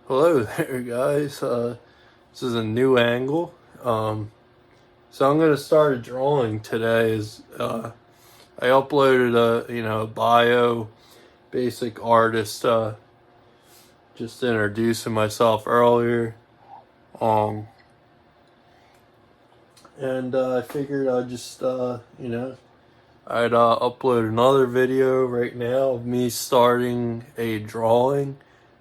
Hello there, guys. This is a new angle. So I'm gonna start a drawing today. I uploaded a bio, basic artist. Just introducing myself earlier. Um, and I figured I'd just I'd upload another video right now of me starting a drawing,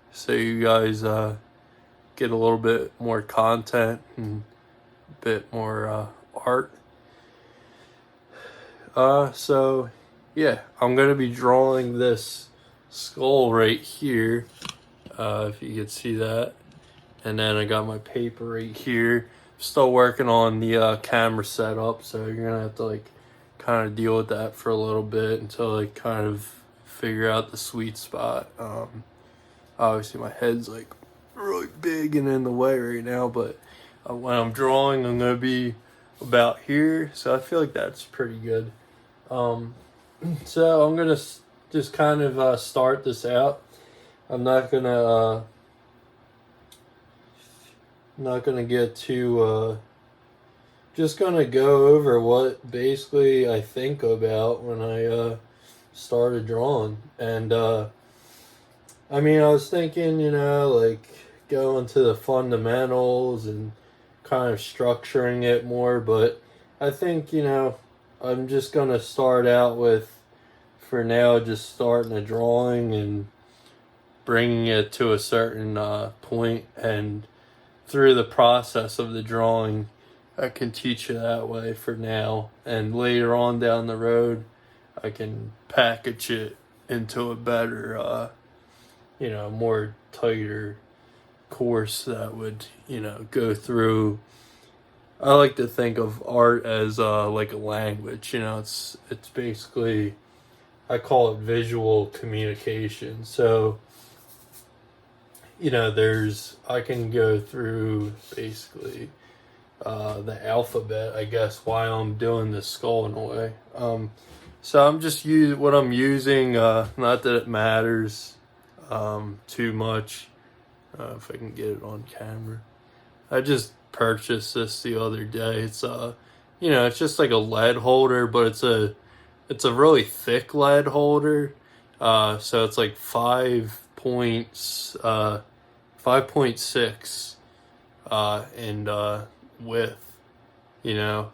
so you guys get a little bit more content and a bit more art. So yeah, I'm gonna be drawing this skull right here. If you can see that, and then I got my paper right here. Still working on the camera setup, so you're gonna have to kind of deal with that for a little bit until I kind of figure out the sweet spot. Obviously my head's really big and in the way right now, but when I'm drawing, I'm gonna be about here, so I feel like that's pretty good. So I'm gonna just kind of start this out. I'm not gonna get too. Just gonna go over what basically I think about when I started drawing, and I mean, I was thinking, going to the fundamentals and kind of structuring it more, but I think, I'm just going to start out with, for now, just starting a drawing and bringing it to a certain point, and through the process of the drawing, I can teach you that way for now, and later on down the road, I can package it into a better, more tighter course that would, go through. I like to think of art as like a language. It's basically, I call it visual communication. So, I can go through basically the alphabet, I guess, while I'm doing this skull in a way. So I'm just what I'm using. Not that it matters too much. If I can get it on camera, I just purchased this the other day. It's just like a lead holder, but it's a really thick lead holder. So it's like 5.6 in width.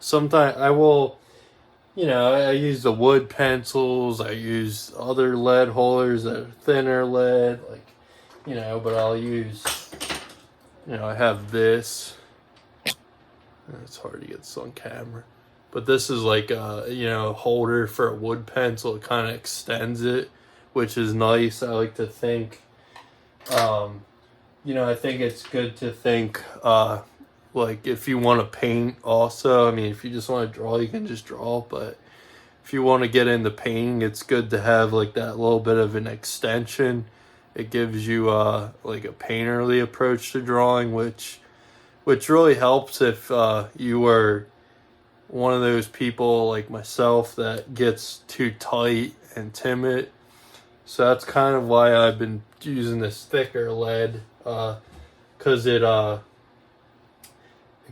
Sometimes I will. I use the wood pencils. I use other lead holders that are thinner lead, but I'll use, I have this. It's hard to get this on camera. But this is like a holder for a wood pencil. It kind of extends it, which is nice. I like to think, I think it's good to think, if you want to paint also. I mean, if you just want to draw, you can just draw, but if you want to get into painting, it's good to have like that little bit of an extension. It gives you like a painterly approach to drawing, which really helps if you are one of those people like myself that gets too tight and timid. So that's kind of why I've been using this thicker lead, because it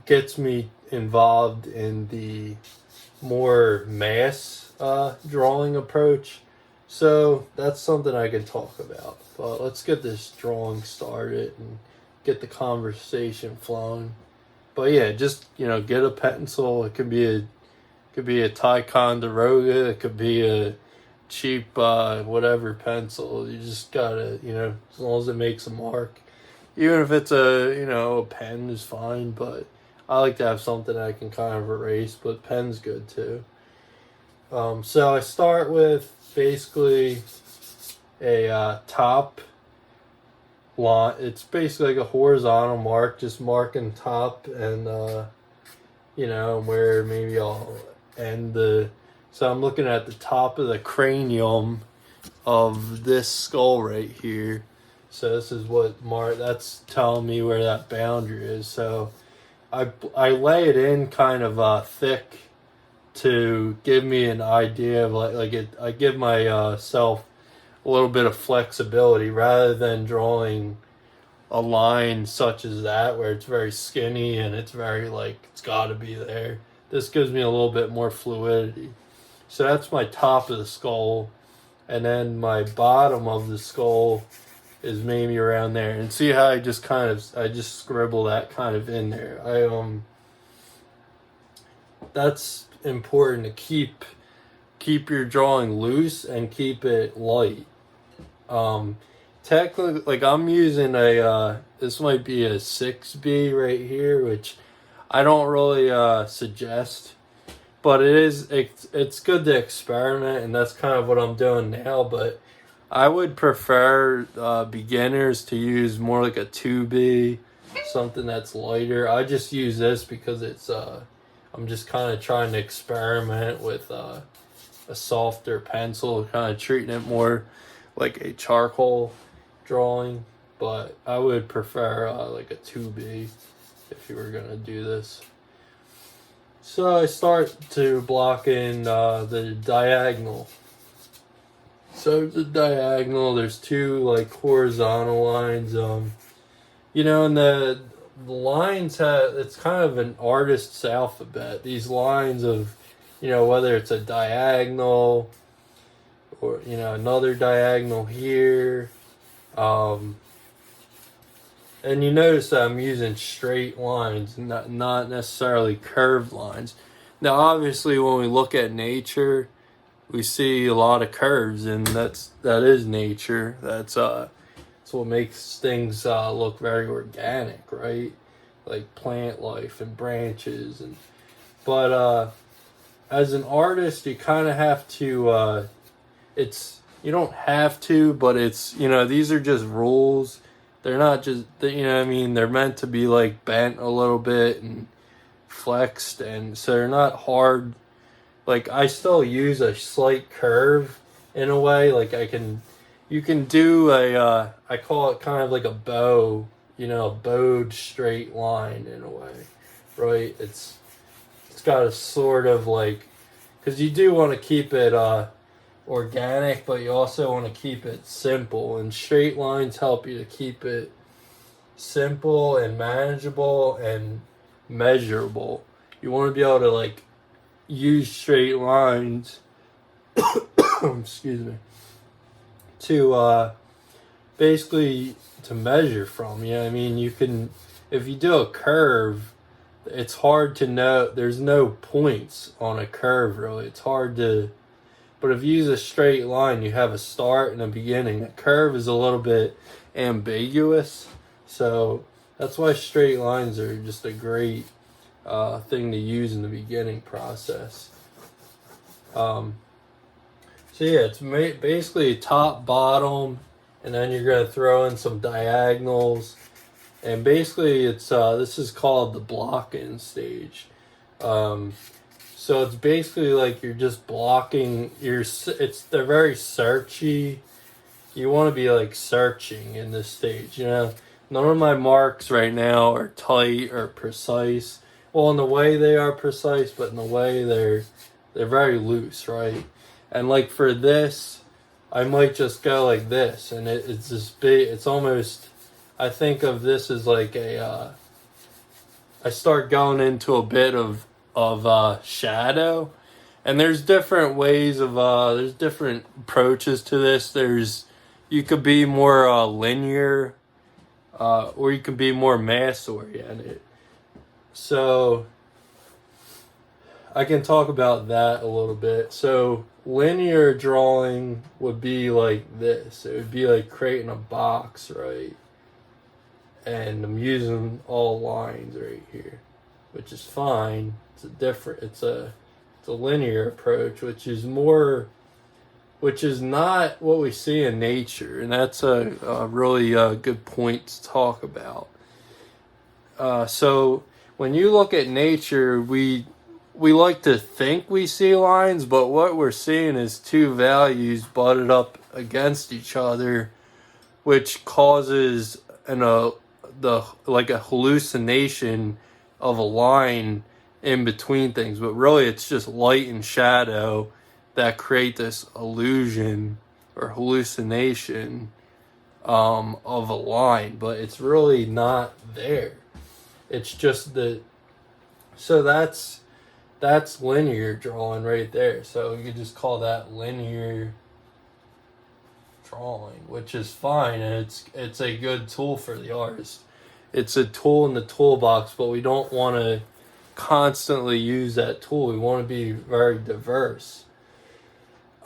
gets me involved in the more mass drawing approach. So that's something I can talk about. But let's get this drawing started and get the conversation flowing. But yeah, just get a pencil. It could be a Ticonderoga. It could be a cheap whatever pencil. You just gotta as long as it makes a mark. Even if it's a pen is fine, but I like to have something I can kind of erase, but pen's good too. So I start with basically a top line. It's basically like a horizontal mark, just marking top and, where maybe I'll end so I'm looking at the top of the cranium of this skull right here. So this is that's telling me where that boundary is. So I lay it in kind of thick to give me an idea of I give myself a little bit of flexibility rather than drawing a line such as that where it's very skinny and it's very like it's got to be there. This gives me a little bit more fluidity. So that's my top of the skull, and then my bottom of the skull is maybe around there. And see how I just scribble that kind of in there. That's important to keep your drawing loose and keep it light. Technically, like I'm using this might be a 6B right here, which I don't really suggest, but it's good to experiment, and that's kind of what I'm doing now. But I would prefer beginners to use more like a 2B, something that's lighter. I just use this because it's I'm just kind of trying to experiment with a softer pencil, kind of treating it more like a charcoal drawing. But I would prefer like a 2B if you were gonna do this. So I start to block in the diagonal. So the diagonal, there's two like horizontal lines. You know, and the lines it's kind of an artist's alphabet. These lines of, you know, whether it's a diagonal or, you know, another diagonal here. And you notice that I'm using straight lines, not necessarily curved lines. Now, obviously, when we look at nature, we see a lot of curves, and that is nature. That's what makes things look very organic, right? Like plant life and branches, but as an artist, you kind of have to. You don't have to, but it's, you know, these are just rules. They're not just, you know what I mean? They're meant to be like bent a little bit and flexed, and so they're not hard. Like I still use a slight curve in a way. Like you can do I call it kind of like a bow, you know, a bowed straight line in a way, right? It's got a sort of like, because you do want to keep it organic, but you also want to keep it simple, and straight lines help you to keep it simple and manageable and measurable. You want to be able to like use straight lines excuse me, to basically to measure from. You know what I mean? You can, if you do a curve, it's hard to know, there's no points on a curve really. It's hard to, but if you use a straight line, you have a start and a beginning. A curve is a little bit ambiguous, so that's why straight lines are just a great thing to use in the beginning process. So yeah, it's basically top, bottom, and then you're going to throw in some diagonals. And basically it's this is called the block-in stage. So it's basically like you're just blocking they're very searchy. You want to be like searching in this stage, you know. None of my marks right now are tight or precise. Well, in the way they are precise, but in the way they're very loose, right? And like for this, I might just go like this, and it's this big, it's almost, I think of this as like I start going into a bit of shadow, and there's different ways of there's different approaches to this. You could be more linear, or you could be more mass oriented. So I can talk about that a little bit. So linear drawing would be like this. It would be like creating a box, right? And I'm using all lines right here, which is fine. It's a linear approach, which is not what we see in nature, and that's a really good point to talk about. So when you look at nature, we like to think we see lines, but what we're seeing is two values butted up against each other, which causes a hallucination of a line in between things. But really it's just light and shadow that create this illusion or hallucination of a line, but it's really not there. It's just so that's linear drawing right there. So you could just call that linear drawing, which is fine, and it's a good tool for the artist. It's a tool in the toolbox, but we don't want to constantly use that tool. We want to be very diverse.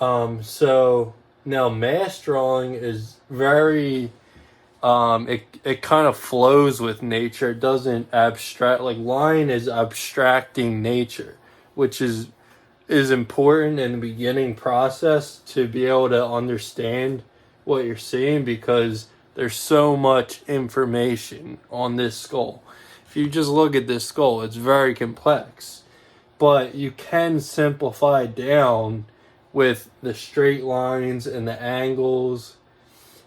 So now mass drawing is very it kind of flows with nature. It doesn't abstract. Like line is abstracting nature, which is important in the beginning process to be able to understand what you're seeing, because there's so much information on this skull. If you just look at this skull, it's very complex, but you can simplify down with the straight lines and the angles.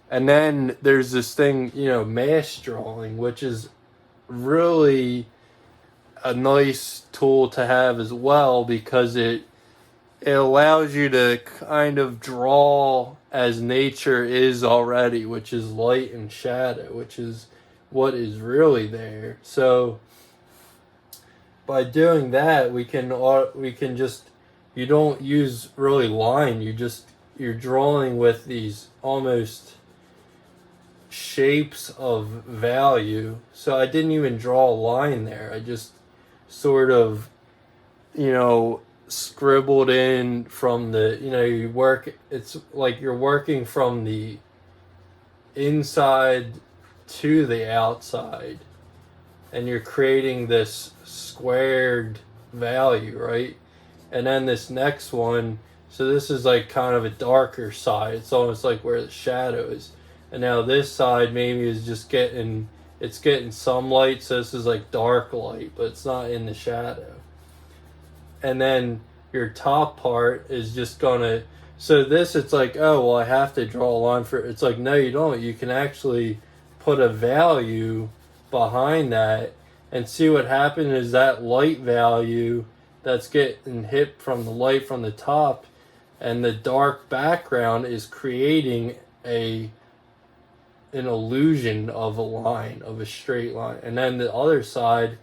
And then there's this thing, mass drawing, which is really a nice tool to have as well, because it allows you to kind of draw as nature is already, which is light and shadow, which is what is really there. So by doing that, we can just, you don't use really line, you're drawing with these almost shapes of value. So I didn't even draw a line there. I just sort of, scribbled in from it's like you're working from the inside to the outside, and you're creating this squared value, right? And then this next one, so this is like kind of a darker side. It's almost like where the shadow is. And now this side maybe is just getting some light, so this is like dark light, but it's not in the shadow. And then your top part is just gonna, so this, it's like, oh, well, I have to draw a line for it. It's like, no, you don't. You can actually put a value behind that, and see what happened is that light value that's getting hit from the light from the top, and the dark background is creating an illusion of a line, of a straight line. And then the other side,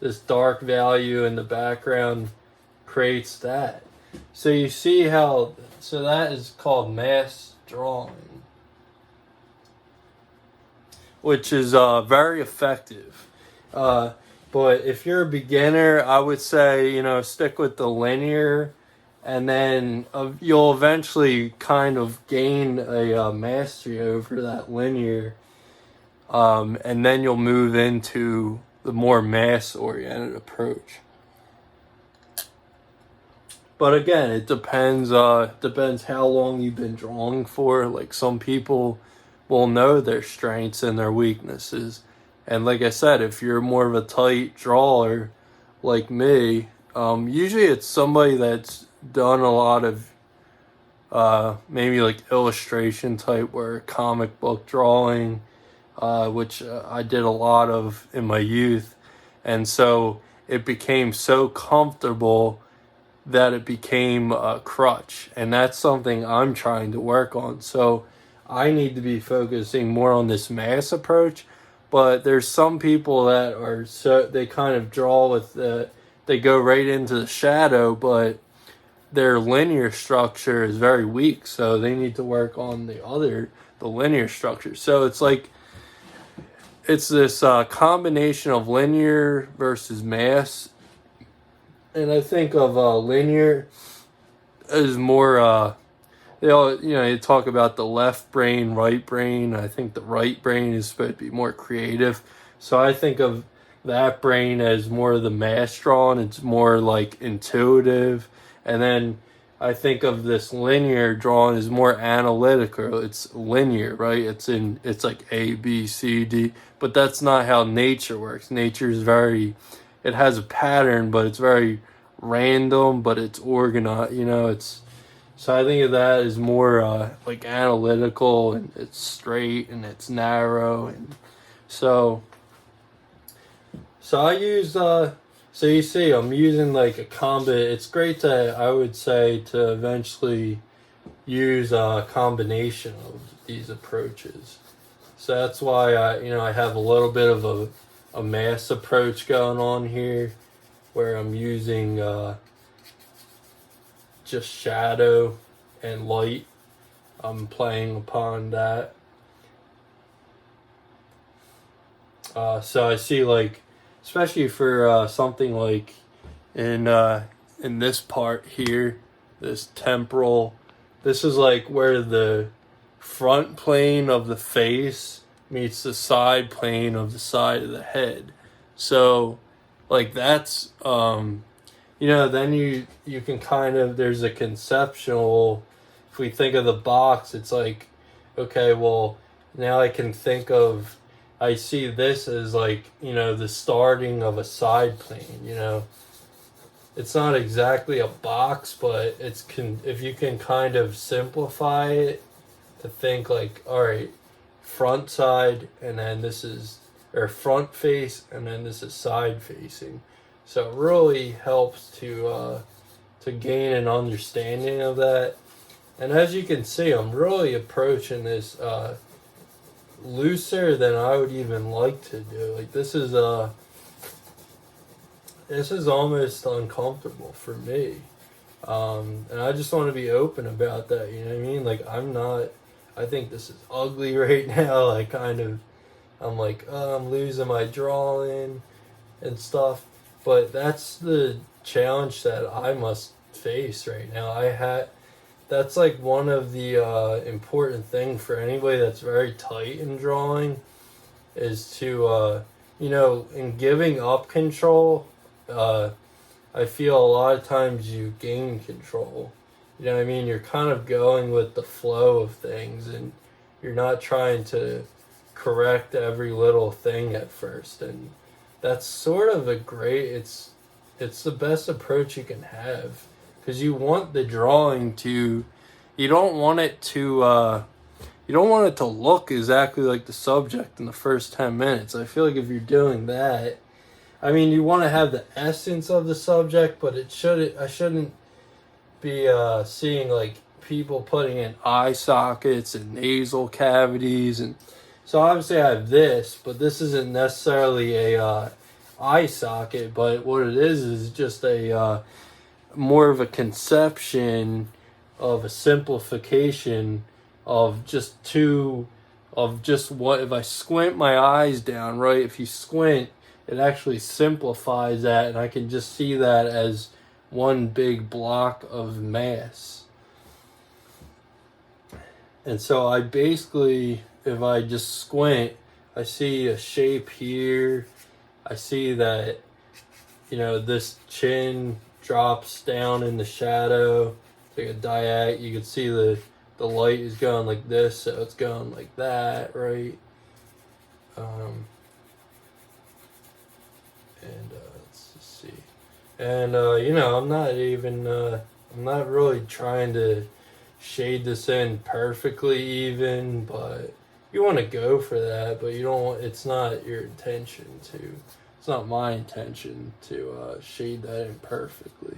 this dark value in the background creates that. So you see how, so that is called mass drawing, which is very effective. But if you're a beginner, I would say, stick with the linear, and then you'll eventually kind of gain a mastery over that linear, and then you'll move into the more mass-oriented approach. But again, it depends how long you've been drawing for. Like, some people will know their strengths and their weaknesses. And like I said, if you're more of a tight drawer like me, usually it's somebody that's done a lot of maybe like illustration type work, comic book drawing, which I did a lot of in my youth. And so it became so comfortable that it became a crutch. And that's something I'm trying to work on. So I need to be focusing more on this mass approach. But there's some people that are they kind of draw with they go right into the shadow, but their linear structure is very weak, so they need to work on the linear structure. So it's like, it's this combination of linear versus mass. And I think of linear as more, you talk about the left brain, right brain. I think the right brain is supposed to be more creative. So I think of that brain as more of the mass drawn. It's more like intuitive. And then I think of this linear drawing as more analytical. It's linear, right? It's like A, B, C, D. But that's not how nature works. Nature is it has a pattern, but it's very random, but it's organized, so I think of that as more like analytical, and it's straight and it's narrow. And so I use so you see I'm using like a combo. It's great to, I would say, to eventually use a combination of these approaches. So that's why I have a little bit of a mass approach going on here, where I'm using just shadow and light. I'm playing upon that. So I see, like, especially for something like in this part here, this temporal, this is like where the front plane of the face meets the side plane of the side of the head. So, like, that's then you can kind of, there's a conceptual, if we think of the box, it's like, okay, well, now I can think of, I see this as like, the starting of a side plane. It's not exactly a box, but if you can kind of simplify it to think like, all right, front side, and then this is, or front face, and then this is side facing. So it really helps to gain an understanding of that. And as you can see, I'm really approaching this looser than I would even like to do. Like, this is almost uncomfortable for me. And I just want to be open about that, you know what I mean? Like, I think this is ugly right now. I'm like, oh, I'm losing my drawing and stuff. But that's the challenge that I must face right now. That's like one of the important thing for anybody that's very tight in drawing, is to, in giving up control, I feel a lot of times you gain control. You know what I mean? You're kind of going with the flow of things, and you're not trying to correct every little thing at first. And that's sort of it's the best approach you can have, because you want the drawing to, you don't want it to look exactly like the subject in the first 10 minutes. I feel like if you're doing that, I mean, you want to have the essence of the subject, but I shouldn't be seeing like people putting in eye sockets and nasal cavities. And so obviously I have this, but this isn't necessarily a eye socket, but what it is just a more of a conception of a simplification of just what, if I squint my eyes down, right? If you squint, it actually simplifies that, and I can just see that as one big block of mass. And so I basically, if I just squint, I see a shape here. I see that, this chin drops down in the shadow. It's like a diag. You can see the light is going like this, so it's going like that, right? And let's just see. And I'm not really trying to shade this in perfectly even, but you want to go for that, but you don't. It's not your intention to. It's not my intention to shade that in perfectly,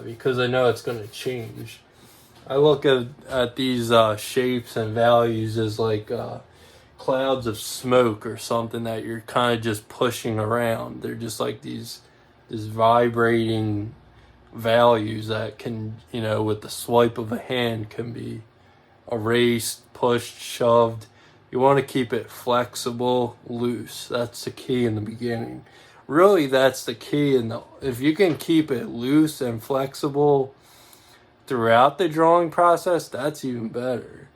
because I know it's going to change. I look at these shapes and values as like clouds of smoke or something that you're kind of just pushing around. They're just like these vibrating values that can, with the swipe of a hand, can be erased, pushed, shoved. You want to keep it flexible, loose. That's the key in the beginning. Really, that's the key. If you can keep it loose and flexible throughout the drawing process, that's even better.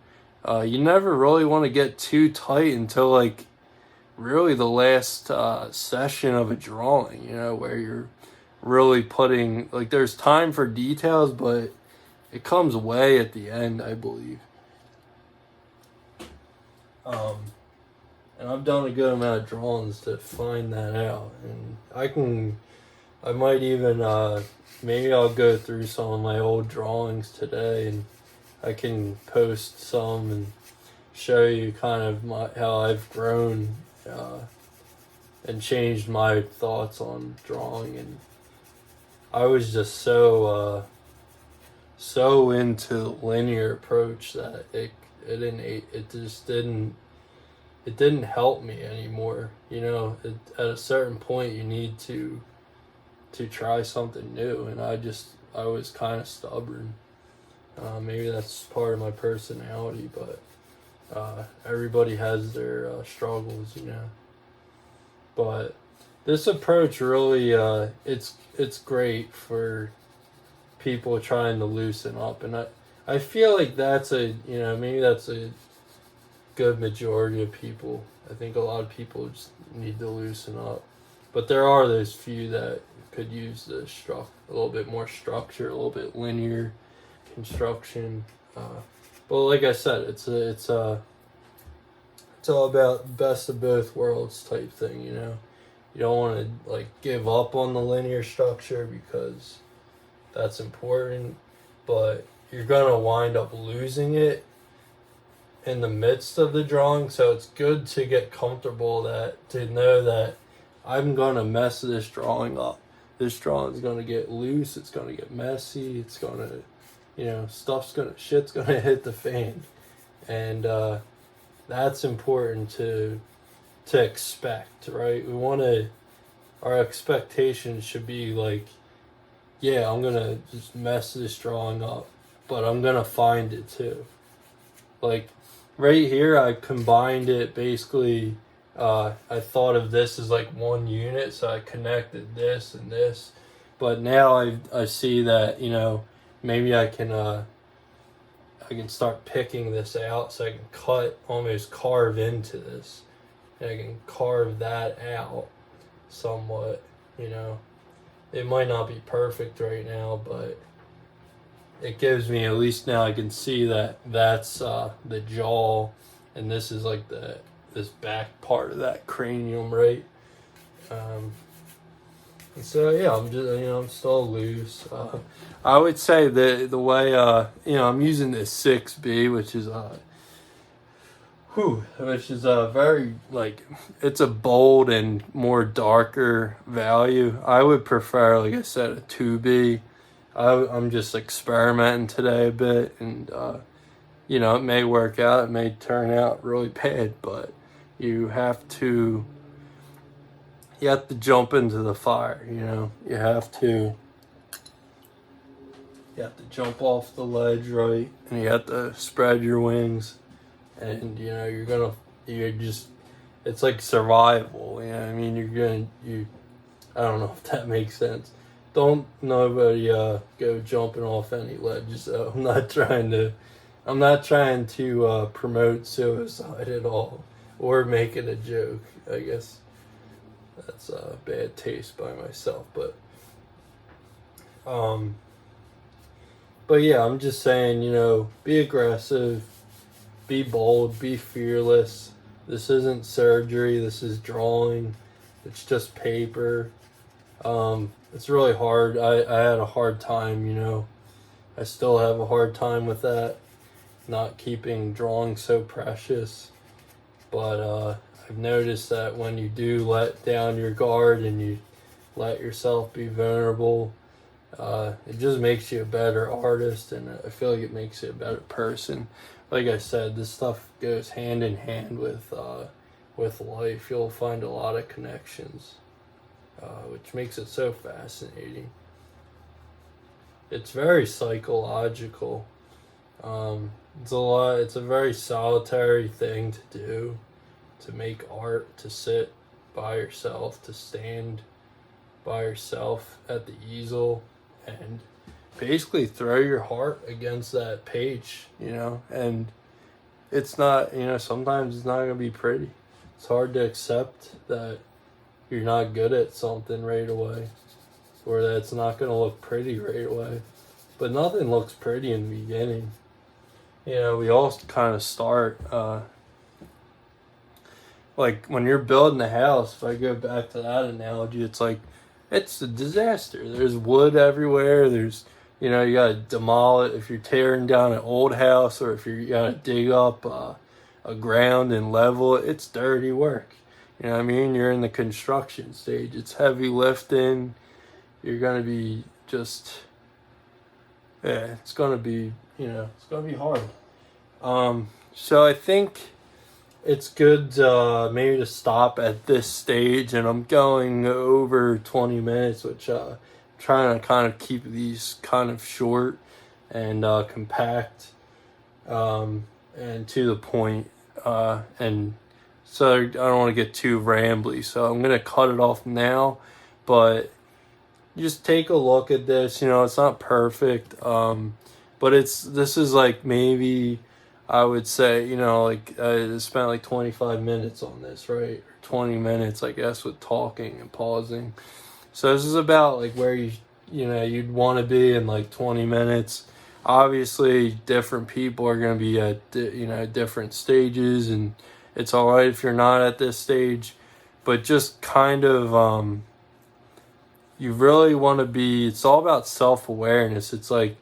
You never really want to get too tight until like really the last session of a drawing, where you're really putting, like, there's time for details, but it comes way at the end, I believe. And I've done a good amount of drawings to find that out, and I might even maybe I'll go through some of my old drawings today, and I can post some and show you kind of how I've grown and changed my thoughts on drawing. And I was just so into the linear approach that it just didn't it didn't help me anymore. At a certain point, you need to try something new, and I was kind of stubborn. Maybe that's part of my personality, but everybody has their struggles. But this approach really, it's great for people trying to loosen up, and I feel like maybe that's a good majority of people. I think a lot of people just need to loosen up, but there are those few that could use a little bit more structure, a little bit linear construction. But like I said, it's all about best of both worlds type thing. You don't want to like give up on the linear structure because that's important, but you're gonna wind up losing it in the midst of the drawing. So it's good to get comfortable to know that I'm gonna mess this drawing up. This drawing is gonna get loose. It's gonna get messy. It's gonna, shit's gonna hit the fan, and that's important to expect, right? Our expectations should be like, yeah, I'm gonna just mess this drawing up, but I'm gonna find it too. Like right here, I combined it basically. I thought of this as like one unit, so I connected this and this. But now I see that maybe I can start picking this out, so I can almost carve into this, and I can carve that out somewhat. It might not be perfect right now, but it gives me, at least now I can see that that's the jaw, and this is like this back part of that cranium, right? And so yeah, I'm still loose. I would say the way I'm using this 6B, which is very, like, it's a bold and more darker value. I would prefer, like I said, a 2B. I'm just experimenting today a bit, and it may work out, it may turn out really bad, but you have to jump into the fire. You have to jump off the ledge, right? And you have to spread your wings, and it's like survival. I mean, I don't know if that makes sense. Don't nobody go jumping off any ledges. So I'm not trying to promote suicide at all, or make it a joke. I guess that's bad taste by myself, but yeah, I'm just saying, be aggressive, be bold, be fearless. This isn't surgery. This is drawing. It's just paper. It's really hard. I had a hard time, I still have a hard time with that, not keeping drawing so precious. But I've noticed that when you do let down your guard and you let yourself be vulnerable, it just makes you a better artist, and I feel like it makes you a better person. Like I said, this stuff goes hand in hand with life. You'll find a lot of connections, which makes it so fascinating. It's very psychological. It's a very solitary thing to do, to make art, to sit by yourself, to stand by yourself at the easel and basically throw your heart against that page, and it's not, sometimes it's not going to be pretty. It's hard to accept that you're not good at something right away, or that it's not going to look pretty right away. But nothing looks pretty in the beginning. We all kind of start, like when you're building a house, if I go back to that analogy, it's like, it's a disaster. There's wood everywhere. There's, you got to demolish if you're tearing down an old house, or if you got to dig up a ground and level it. It's dirty work. You know what I mean? You're in the construction stage. It's heavy lifting. You're going to be it's going to be, it's going to be hard. So I think it's good maybe to stop at this stage, and I'm going over 20 minutes, which trying to kind of keep these kind of short and compact, and to the point, and so I don't want to get too rambly, so I'm gonna cut it off now. But just take a look at this. You know, it's not perfect, but this is like maybe I would say, you know, like I spent like 25 minutes on this, right? Or 20 minutes, I guess, with talking and pausing. So this is about like where you'd want to be in like 20 minutes. Obviously, different people are going to be at different stages, and it's all right if you're not at this stage, but just kind of you really want to be. It's all about self-awareness. It's like,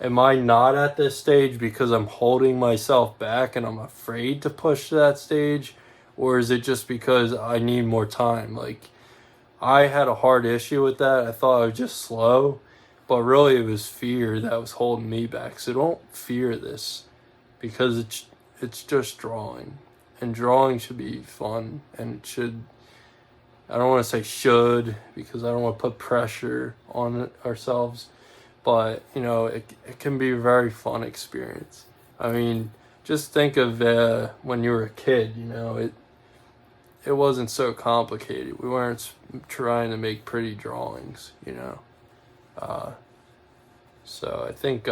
am I not at this stage because I'm holding myself back and I'm afraid to push to that stage, or is it just because I need more time? Like, I had a hard issue with that. I thought I was just slow, but really it was fear that was holding me back. So don't fear this, because it's just drawing, and drawing should be fun, and it should. I don't want to say should, because I don't want to put pressure on ourselves, but you know, it can be a very fun experience. I mean, just think of when you were a kid. You know, it wasn't so complicated. We weren't trying to make pretty drawings, you know. So I think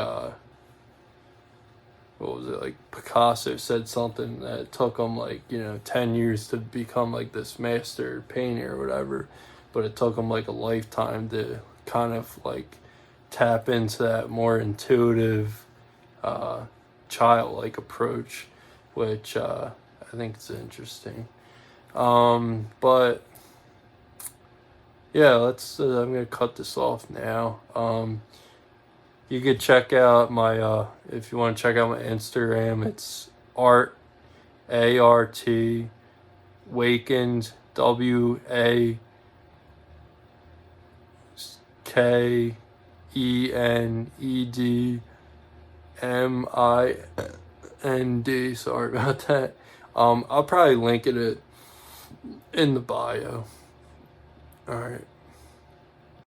what was it, like Picasso said something that it took him like 10 years to become like this master painter or whatever, but it took him like a lifetime to kind of like tap into that more intuitive childlike approach, which I think is interesting. But yeah, I'm gonna cut this off now. You could check out my if you want to check out my Instagram. It's ART Wakened WAKENEDMIND. Sorry about that. I'll probably link it in the bio. All right.